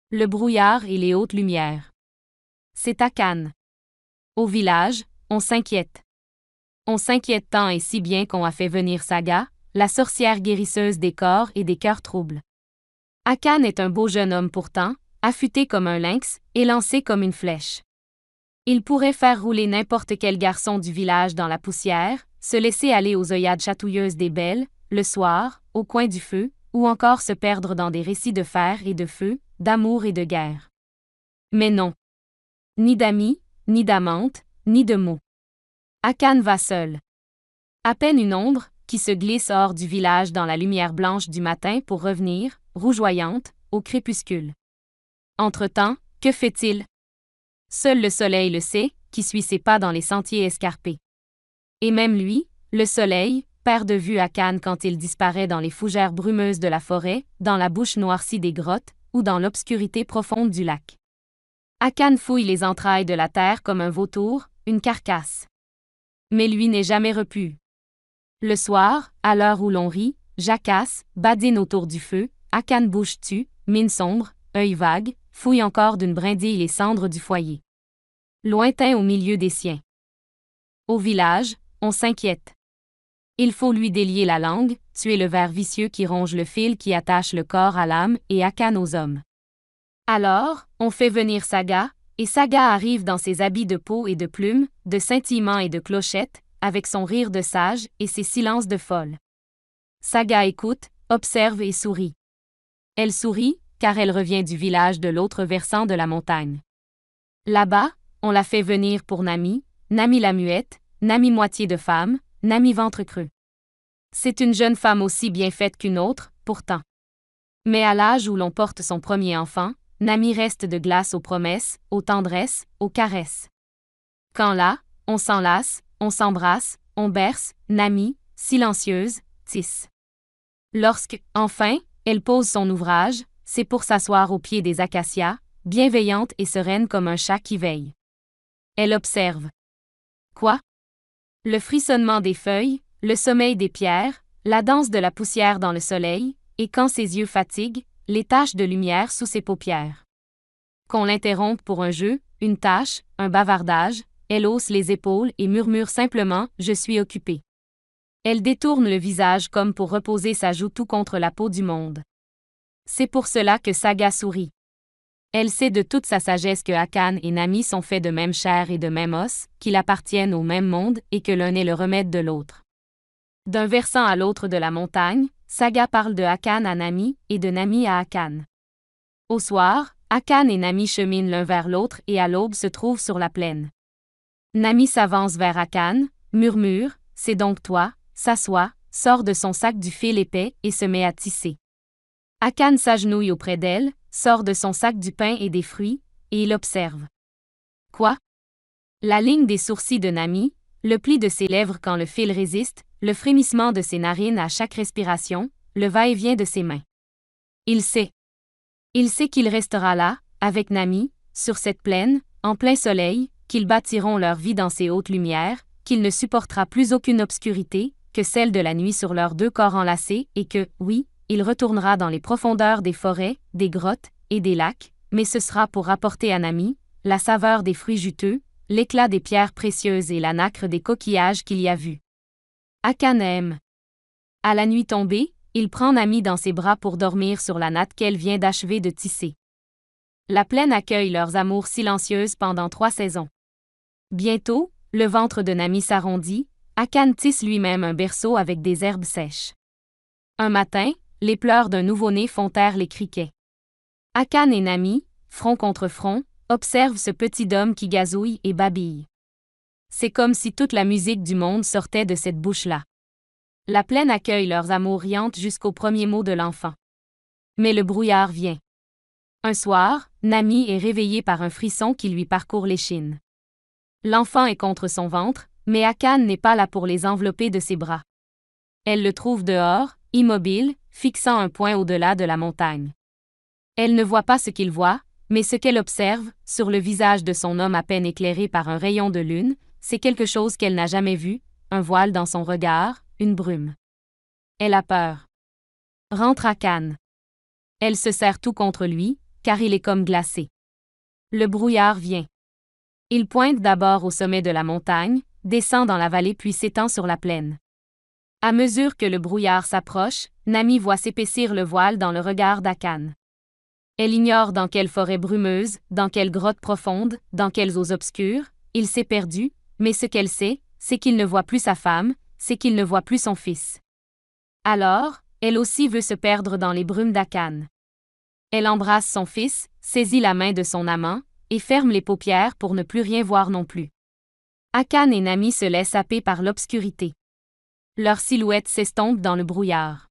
Le brouillard et les hautes lumières. C'est Akan. Au village, on s'inquiète. On s'inquiète tant et si bien qu'on a fait venir Saga, la sorcière guérisseuse des corps et des cœurs troubles. Akan est un beau jeune homme pourtant, affûté comme un lynx, élancé comme une flèche. Il pourrait faire rouler n'importe quel garçon du village dans la poussière, se laisser aller aux œillades chatouilleuses des belles, le soir, au coin du feu, ou encore se perdre dans des récits de fer et de feu, d'amour et de guerre. Mais non. Ni d'amis, ni d'amantes, ni de mots. Akan va seul. À peine une ombre, qui se glisse hors du village dans la lumière blanche du matin pour revenir, rougeoyante, au crépuscule. Entre-temps, que fait-il? Seul le soleil le sait, qui suit ses pas dans les sentiers escarpés. Et même lui, le soleil, perd de vue Akan quand il disparaît dans les fougères brumeuses de la forêt, dans la bouche noircie des grottes, ou dans l'obscurité profonde du lac. Akan fouille les entrailles de la terre comme un vautour, une carcasse. Mais lui n'est jamais repu. Le soir, à l'heure où l'on rit, jacasse, badine autour du feu, Akan bouge tue, mine sombre, œil vague, fouille encore d'une brindille les cendres du foyer. Lointain au milieu des siens. Au village, on s'inquiète. Il faut lui délier la langue, tuer le ver vicieux qui ronge le fil qui attache le corps à l'âme et Akan aux hommes. Alors, on fait venir Saga, et Saga arrive dans ses habits de peau et de plumes, de scintillements et de clochettes, avec son rire de sage et ses silences de folle. Saga écoute, observe et sourit. Elle sourit, car elle revient du village de l'autre versant de la montagne. Là-bas, on la fait venir pour Nami, Nami la muette, Nami moitié de femme, Nami ventre creux. C'est une jeune femme aussi bien faite qu'une autre, pourtant. Mais à l'âge où l'on porte son premier enfant, Nami reste de glace aux promesses, aux tendresses, aux caresses. Quand là, on s'enlace, on s'embrasse, on berce, Nami, silencieuse, tisse. Lorsque, enfin, elle pose son ouvrage, c'est pour s'asseoir au pied des acacias, bienveillante et sereine comme un chat qui veille. Elle observe. Quoi? Le frissonnement des feuilles, le sommeil des pierres, la danse de la poussière dans le soleil, et quand ses yeux fatiguent, les taches de lumière sous ses paupières. Qu'on l'interrompe pour un jeu, une tâche, un bavardage, elle hausse les épaules et murmure simplement « Je suis occupée ». Elle détourne le visage comme pour reposer sa joue tout contre la peau du monde. C'est pour cela que Saga sourit. Elle sait de toute sa sagesse que Akan et Nami sont faits de même chair et de même os, qu'ils appartiennent au même monde et que l'un est le remède de l'autre. D'un versant à l'autre de la montagne, Saga parle de Akan à Nami et de Nami à Akan. Au soir, Akan et Nami cheminent l'un vers l'autre et à l'aube se trouvent sur la plaine. Nami s'avance vers Akan, murmure « C'est donc toi », s'assoit, sort de son sac du fil épais et se met à tisser. Akan s'agenouille auprès d'elle, sort de son sac du pain et des fruits, et il observe. Quoi? La ligne des sourcils de Nami, le pli de ses lèvres quand le fil résiste, le frémissement de ses narines à chaque respiration, le va-et-vient de ses mains. Il sait. Il sait qu'il restera là, avec Nami, sur cette plaine, en plein soleil, qu'ils bâtiront leur vie dans ces hautes lumières, qu'il ne supportera plus aucune obscurité, que celle de la nuit sur leurs deux corps enlacés et que, oui, il retournera dans les profondeurs des forêts, des grottes et des lacs, mais ce sera pour apporter à Nami la saveur des fruits juteux, l'éclat des pierres précieuses et la nacre des coquillages qu'il y a vus. Akan aime. À la nuit tombée, il prend Nami dans ses bras pour dormir sur la natte qu'elle vient d'achever de tisser. La plaine accueille leurs amours silencieuses pendant 3 saisons. Bientôt, le ventre de Nami s'arrondit, Akan tisse lui-même un berceau avec des herbes sèches. Un matin, les pleurs d'un nouveau-né font taire les criquets. Akan et Nami, front contre front, observent ce petit homme qui gazouille et babille. C'est comme si toute la musique du monde sortait de cette bouche-là. La plaine accueille leurs amours riantes jusqu'au premier mot de l'enfant. Mais le brouillard vient. Un soir, Nami est réveillée par un frisson qui lui parcourt l'échine. L'enfant est contre son ventre, mais Akan n'est pas là pour les envelopper de ses bras. Elle le trouve dehors, immobile, fixant un point au-delà de la montagne. Elle ne voit pas ce qu'il voit, mais ce qu'elle observe, sur le visage de son homme à peine éclairé par un rayon de lune, c'est quelque chose qu'elle n'a jamais vu, un voile dans son regard, une brume. Elle a peur. Rentre Akan. Elle se serre tout contre lui, car il est comme glacé. Le brouillard vient. Il pointe d'abord au sommet de la montagne, descend dans la vallée puis s'étend sur la plaine. À mesure que le brouillard s'approche, Nami voit s'épaissir le voile dans le regard d'Akan. Elle ignore dans quelle forêt brumeuse, dans quelle grotte profonde, dans quelles eaux obscures, il s'est perdu, mais ce qu'elle sait, c'est qu'il ne voit plus sa femme, c'est qu'il ne voit plus son fils. Alors, elle aussi veut se perdre dans les brumes d'Akan. Elle embrasse son fils, saisit la main de son amant, et ferme les paupières pour ne plus rien voir non plus. Akan et Nami se laissent happer par l'obscurité. Leurs silhouettes s'estompent dans le brouillard.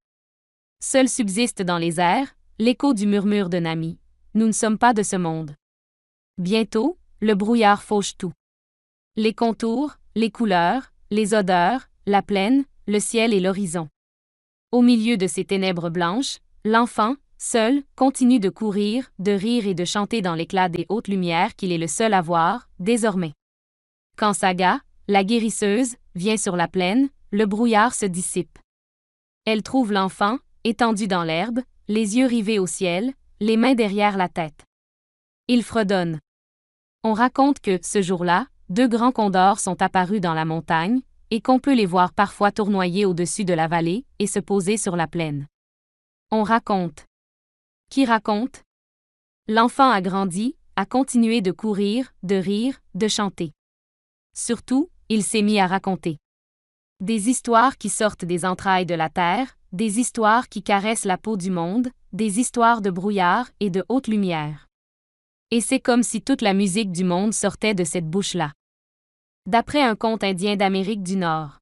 Seul subsiste dans les airs l'écho du murmure de Nami. Nous ne sommes pas de ce monde. Bientôt, le brouillard fauche tout. Les contours, les couleurs, les odeurs, la plaine, le ciel et l'horizon. Au milieu de ces ténèbres blanches, l'enfant, seul, continue de courir, de rire et de chanter dans l'éclat des hautes lumières qu'il est le seul à voir, désormais. Quand Saga, la guérisseuse, vient sur la plaine, le brouillard se dissipe. Elle trouve l'enfant, étendu dans l'herbe, les yeux rivés au ciel, les mains derrière la tête. Il fredonne. On raconte que, ce jour-là, 2 grands condors sont apparus dans la montagne, et qu'on peut les voir parfois tournoyer au-dessus de la vallée et se poser sur la plaine. On raconte. Qui raconte? L'enfant a grandi, a continué de courir, de rire, de chanter. Surtout, il s'est mis à raconter. Des histoires qui sortent des entrailles de la terre, des histoires qui caressent la peau du monde, des histoires de brouillard et de haute lumière. Et c'est comme si toute la musique du monde sortait de cette bouche-là. D'après un conte indien d'Amérique du Nord.